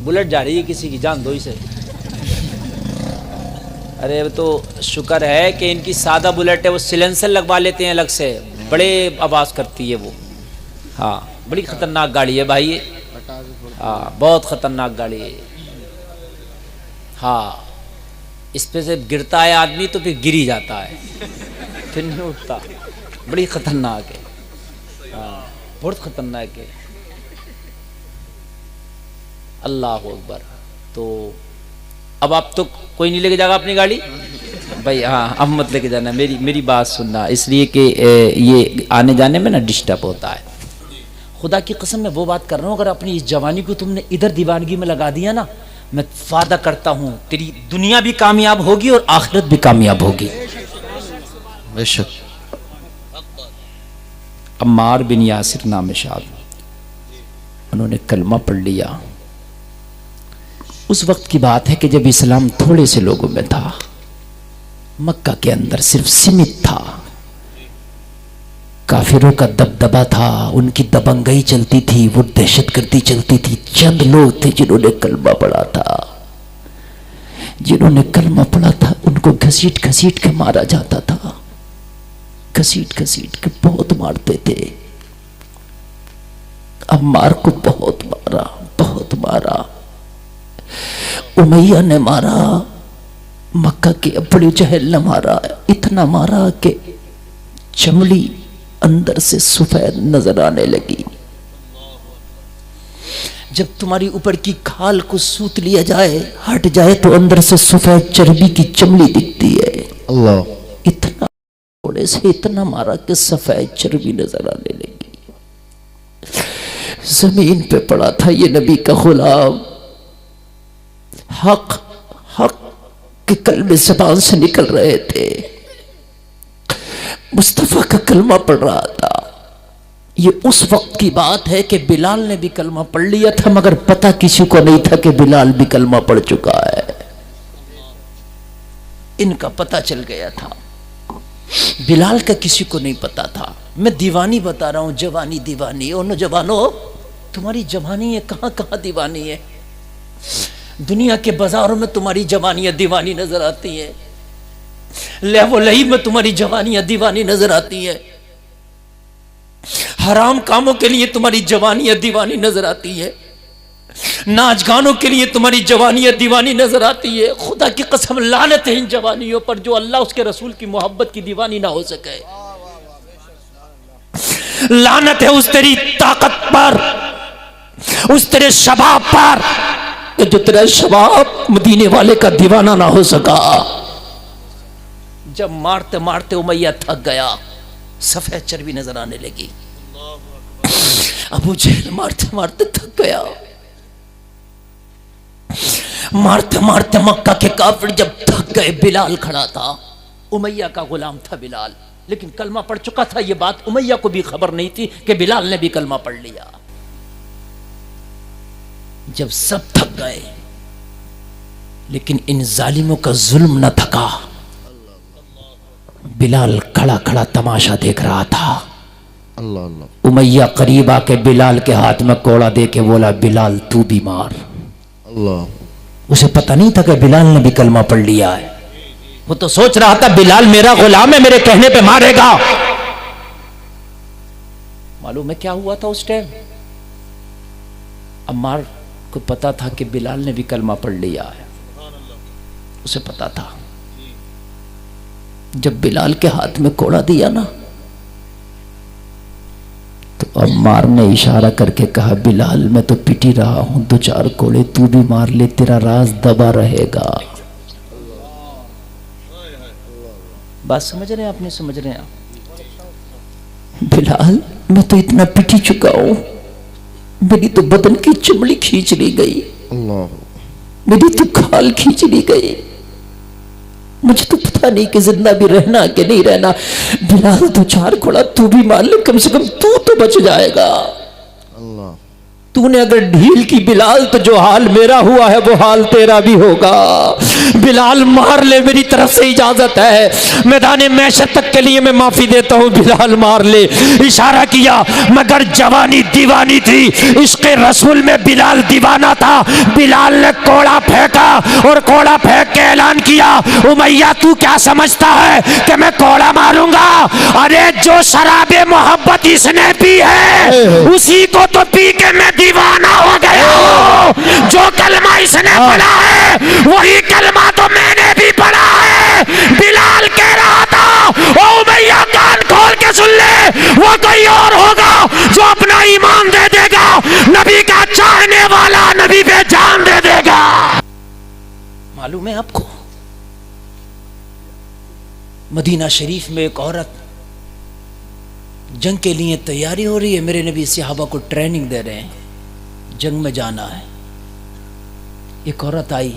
Bullet जा रही है किसी की, जान दो इसे। अरे तो शुक्र है कि इनकी सादा बुलेट है, वो सिलेंसर लगवा लेते हैं अलग से, बड़े आवाज़ करती है वो। हाँ बड़ी ख़तरनाक गाड़ी है भाई ये। हाँ बहुत ख़तरनाक गाड़ी है। हाँ इस पे से गिरता है आदमी तो फिर गिर ही जाता है, फिर नहीं उठता। बड़ी ख़तरनाक है। हाँ बहुत ख़तरनाक है। अल्लाह अकबर। तो अब आप तो कोई नहीं लेके जाएगा अपनी गाड़ी भाई। हाँ अब मत लेके जाना, मेरी बात सुनना, इसलिए कि ये आने जाने में ना डिस्टर्ब होता है। खुदा की कसम मैं वो बात कर रहा हूँ, अगर अपनी इस जवानी को तुमने इधर दीवानगी में लगा दिया ना, मैं वादा करता हूँ तेरी दुनिया भी कामयाब होगी और आखिरत भी कामयाब होगी। बेशक। अम्मार बिन यासिर नाम शाद, उन्होंने कलमा पढ़ लिया। उस वक्त की बात है कि जब इस्लाम थोड़े से लोगों में था, मक्का के अंदर सिर्फ सीमित था, काफिरों का दबदबा था, उनकी दबंगई चलती थी, वो दहशतगर्दी चलती थी। चंद लोग थे जिन्होंने कलमा पढ़ा था। जिन्होंने कलमा पढ़ा था उनको घसीट घसीट के मारा जाता था, घसीट घसीट के बहुत मारते थे। अम्मार को बहुत मारा, बहुत मारा। उमैया ने मारा, मक्का के अबू जहल ने मारा, इतना मारा कि चमड़ी अंदर से सफेद नजर आने लगी। जब तुम्हारी ऊपर की खाल को सूत लिया जाए, हट जाए, तो अंदर से सफेद चर्बी की चमड़ी दिखती है। अल्लाह। इतना थोड़े से इतना मारा कि सफेद चर्बी नजर आने लगी। जमीन पे पड़ा था ये नबी का गुलाम, हक हक के कलमे ज़बान से निकल रहे थे, मुस्तफ़ा का कलमा पढ़ रहा था। ये उस वक्त की बात है कि बिलाल ने भी कलमा पढ़ लिया था, मगर पता किसी को नहीं था कि बिलाल भी कलमा पढ़ चुका है। इनका पता चल गया था, बिलाल का किसी को नहीं पता था। मैं दीवानी बता रहा हूं, जवानी दीवानी। ओ नौजवानों, तुम्हारी जवानी है कहां कहां दीवानी है। दुनिया के बाजारों में तुम्हारी जवानियां दीवानी नजर आती है, लहवो लही में तुम्हारी जवानियां दीवानी नजर आती है, हराम कामों के लिए तुम्हारी जवानियां दीवानी नजर आती है, नाच गानों के लिए तुम्हारी जवानियां दीवानी नजर आती है। खुदा की कसम लानत है इन जवानियों पर जो अल्लाह उसके रसूल की मोहब्बत की दीवानी ना हो सके। लानत है उस तेरी ताकत पर, उस तेरे शबाब पर, जो तेरा शबाब मदीने वाले का दीवाना ना हो सका। जब मारते मारते उमैया थक गया, सफेद चर्बी नजर आने लगी। अबू जहल मारते मारते थक गया। मारते मारते मक्का के काफिर जब थक गए, बिलाल खड़ा था, उमैया का गुलाम था बिलाल, लेकिन कलमा पढ़ चुका था। यह बात उमैया को भी खबर नहीं थी कि बिलाल ने भी कलमा पढ़ लिया। जब सब थक गए, लेकिन इन जालिमों का जुल्म न थका। बिलाल खड़ा खड़ा तमाशा देख रहा था। अल्लाह अल्लाह। उमैया करीब आके बिलाल के हाथ में कोड़ा दे के बोला, बिलाल तू भी मार। अल्लाह। उसे पता नहीं था कि बिलाल ने भी कलमा पढ़ लिया है। वो तो सोच रहा था बिलाल मेरा गुलाम है, मेरे कहने पे मारेगा। मालूम है क्या हुआ था उस टाइम? अम्मार को पता था कि बिलाल ने भी कलमा पढ़ लिया है, उसे पता था। जब बिलाल के हाथ में कोड़ा दिया ना, तो अम्मार ने इशारा करके कहा, बिलाल मैं तो पिट ही रहा हूं, दो चार कोड़े तू भी मार ले, तेरा राज दबा रहेगा। बात समझ रहे हैं आप, नहीं समझ रहे हैं आप? बिलाल मैं तो इतना पिट ही चुका हूं, मेरी तो बदन की चमड़ी खींच ली गई, मेरी तो खाल खींच ली गई, मुझे तो पता नहीं कि जिंदा भी रहना कि नहीं रहना। बिलाल दो चार कोड़ा तू भी मार ले, कम से कम तू तो बच जाएगा। अल्लाह। तूने अगर ढील की बिलाल तो जो हाल मेरा हुआ है वो हाल तेरा भी होगा। बिलाल मार ले, मेरी तरफ से इजाजत है। मैदान मैशर तक के लिए मैं माफी देता हूँ, बिलाल मार ले। इशारा किया मगर जवानी दीवानी थी, इश्क़ रसूल में बिलाल दीवाना था। बिलाल ने कोड़ा फेंका और कोड़ा फेंक के ऐलान किया, उमैया तू क्या समझता है कि मैं कोड़ा मारूंगा? अरे जो शराबे मोहब्बत इसने पी है उसी को तो पी के मैं दीवाना हो गया हूं। जो कलमा इसने पढ़ा है वही कलमा तो मैंने भी पढ़ा है। बिलाल कह रहा था, ओ भैया कान खोल के सुन ले, वो कोई और होगा जो अपना ईमान दे देगा, नबी का चाहने वाला नबी पे जान दे देगा। मालूम है आपको, मदीना शरीफ में एक औरत जंग के लिए तैयारी हो रही है। मेरे नबी सहाबा को ट्रेनिंग दे रहे हैं, जंग में जाना है। एक औरत आई,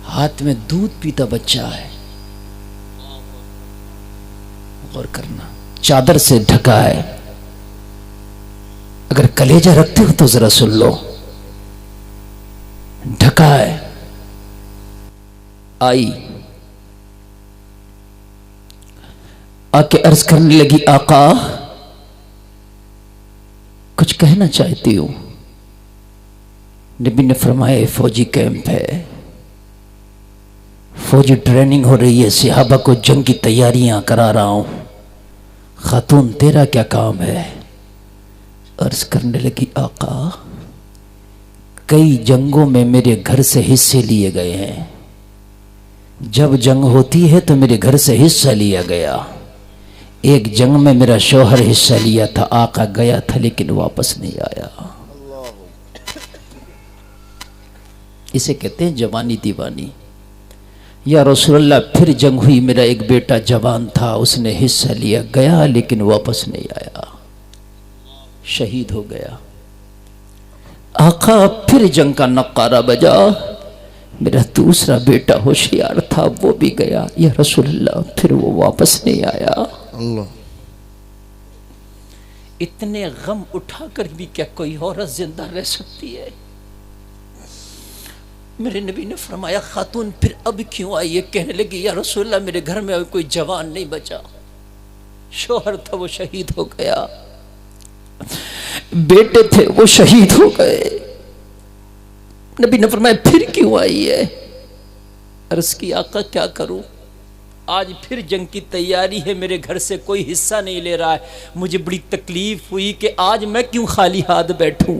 हाथ में दूध पीता बच्चा है, गौर करना, चादर से ढका है। अगर कलेजा रखते हो तो जरा सुन लो, ढका है। आई, आके अर्ज करने लगी, आका कुछ कहना चाहती हूं। नबी ने फरमाया फौजी कैंप है, फौजी ट्रेनिंग हो रही है, सहाबा को जंग की तैयारियां करा रहा हूं। खातून तेरा क्या काम है? अर्ज करने लगी, आका कई जंगों में मेरे घर से हिस्से लिए गए हैं। जब जंग होती है तो मेरे घर से हिस्सा लिया गया। एक जंग में मेरा शौहर हिस्सा लिया था, आका गया था लेकिन वापस नहीं आया। इसे कहते हैं जवानी दीवानी। या रसूलल्लाह फिर जंग हुई, मेरा एक बेटा जवान था, उसने हिस्सा लिया, गया लेकिन वापस नहीं आया, शहीद हो गया। आका फिर जंग का नक्कारा बजा, मेरा दूसरा बेटा होशियार था, वो भी गया। या रसूलल्लाह फिर वो वापस नहीं आया। अल्लाह, इतने गम उठाकर भी क्या कोई औरत जिंदा रह सकती है? मेरे नबी ने फरमाया, खातून फिर अब क्यों आई? ये कहने लगी, या रसूलल्लाह मेरे घर में कोई जवान नहीं बचा, शौहर था वो शहीद हो गया, बेटे थे वो शहीद हो गए। नबी ने फरमाया फिर क्यों आई है? अर्ज़ की, आका क्या करूं, आज फिर जंग की तैयारी है, मेरे घर से कोई हिस्सा नहीं ले रहा है, मुझे बड़ी तकलीफ हुई कि आज मैं क्यों खाली हाथ बैठूं।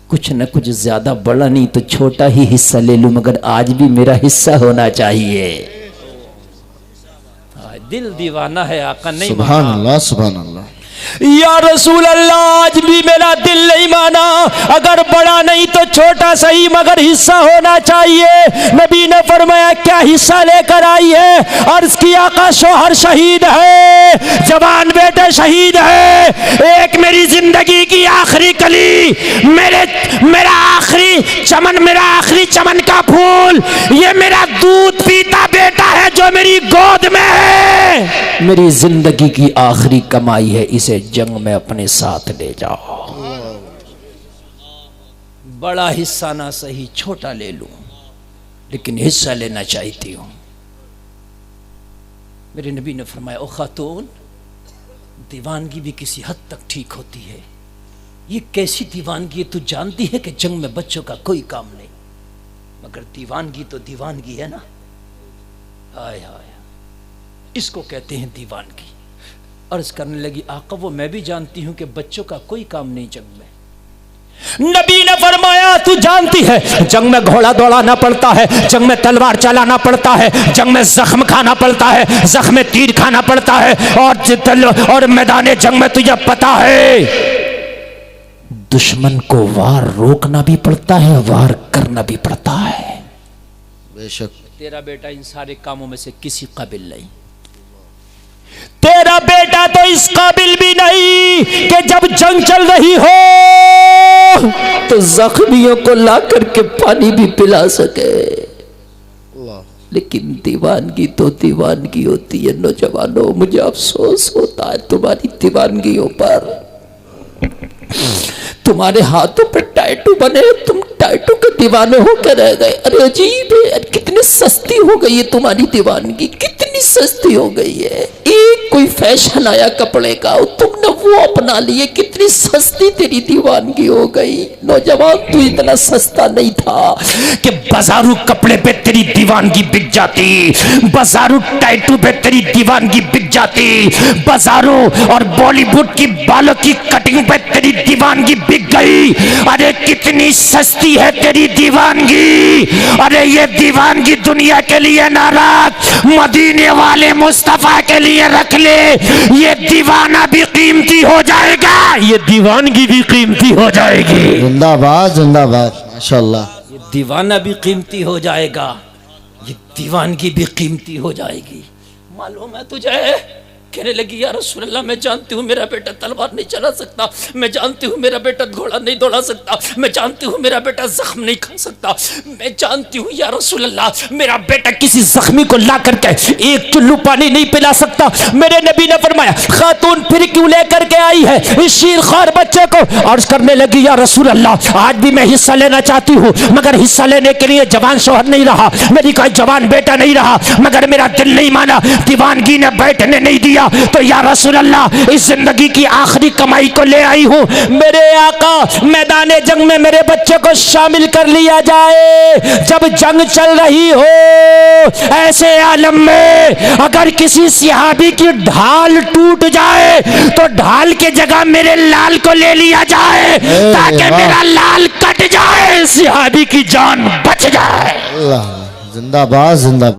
कुछ न कुछ ज्यादा बड़ा नहीं तो छोटा ही हिस्सा ले लूं, मगर आज भी मेरा हिस्सा होना चाहिए। दिल दीवाना है, आका नहीं। सुभान अल्लाह, सुभान अल्लाह। या रसूल अल्लाह आज भी मेरा दिल नहीं माना, अगर बड़ा नहीं तो छोटा सही मगर हिस्सा होना चाहिए। नबी ने फरमाया क्या हिस्सा लेकर आई है? अर्ज किया, आका शौहर शहीद है, जवान बेटे शहीद है, एक मेरी जिंदगी की आखिरी कली, मेरा आखिरी चमन, मेरा आखिरी चमन का फूल, ये मेरा दूध पीता बेटा है जो मेरी गोद में है, मेरी जिंदगी की आखिरी कमाई है, इसे जंग में अपने साथ ले जाओ। बड़ा हिस्सा ना सही, छोटा ले लूं, लेकिन हिस्सा लेना चाहती हूं। मेरे नबी ने फरमाया, ओ खातून दीवानगी भी किसी हद तक ठीक होती है। ये कैसी दीवानगी है? तू जानती है कि जंग में बच्चों का कोई काम नहीं, मगर दीवानगी तो दीवानगी है ना। हाय हाय, इसको कहते हैं दीवानगी। अर्ज करने लगी, आका वो मैं भी जानती हूं कि बच्चों का कोई काम नहीं जंग में। नबी ने फरमाया, तू जानती है जंग में घोड़ा दौड़ाना पड़ता है, जंग में तलवार चलाना पड़ता है, जंग में जख्म खाना पड़ता है, जख्म में तीर खाना पड़ता है, और मैदान जंग में तुझे पता है दुश्मन को वार रोकना भी पड़ता है, वार करना भी पड़ता है। बेशक तेरा बेटा इन सारे कामों में से किसी काबिल नहीं। तेरा बेटा तो इस काबिल भी नहीं कि जब जंग चल रही हो तो जख्मियों को ला करके पानी भी पिला सके। लेकिन दीवानगी तो दीवानगी होती है। नौजवानों, मुझे अफसोस होता है तुम्हारी दीवानगियों पर। तुम्हारे हाथों पे टैटू बने, तुम टैटू के दीवाने होकर रह गए। अरे अजीब है, अरे कितनी सस्ती हो गई है तुम्हारी दीवानगी, कितनी सस्ती हो गई है। एक कोई फैशन आया कपड़े का और तुमने वो अपना लिए, कितनी सस्ती तेरी दीवानगी हो गई। नौजवान तू इतना सस्ता नहीं था कि बाजारू कपड़े पे तेरी दीवानगी बिक जाती, बाजारू टैटू पे तेरी दीवानगी बिक जाती, बाजारू और बॉलीवुड की बालों की कटिंग पे तेरी दीवानगी बिक गई। अरे कितनी सस्ती है तेरी दीवानगी। अरे ये दीवानगी दुनिया के लिए ना रख, मदीने वाले मुस्तफा के लिए रख ले। ये दीवाना भी कीमती हो जाएगा, ये दीवानगी भी कीमती हो जाएगी। जिंदाबाद जिंदाबाद, माशाल्लाह। ये दीवाना भी कीमती हो जाएगा, ये दीवानगी भी कीमती हो जाएगी। मालूम है तुझे? कहने लगी या रसूल अल्लाह, मैं जानती हूँ मेरा बेटा तलवार नहीं चला सकता, मैं जानती हूँ मेरा बेटा घोड़ा नहीं दौड़ा सकता, मैं जानती हूँ मेरा बेटा जख्म नहीं खा सकता, मैं जानती हूँ या रसूल अल्लाह मेरा बेटा किसी जख्मी को ला करके एक चुल्लू पानी नहीं पिला सकता। मेरे नबी ने फरमाया खातून फिर क्यों लेकर के आई है इस शीरखार बच्चे को? अर्ज करने लगी या रसूल अल्लाह, आज भी मैं हिस्सा लेना चाहती हूँ मगर हिस्सा लेने के लिए जवान शोहर नहीं रहा, मेरी कोई जवान बेटा नहीं रहा, मगर मेरा दिल नहीं माना, दीवानगी ने बैठने नहीं दिया। तो या रसूल अल्लाह इस जिंदगी की आखिरी कमाई को ले आई हूं, मेरे आका मैदाने जंग में मेरे बच्चे को शामिल कर लिया जाए। जब जंग चल रही हो ऐसे आलम में अगर किसी सिहाबी की ढाल टूट जाए तो ढाल के जगह मेरे लाल को ले लिया जाए ताकि मेरा लाल कट जाए, सिहाबी की जान बच जाए। अल्लाह, जिंदाबाद जिंदाबाद।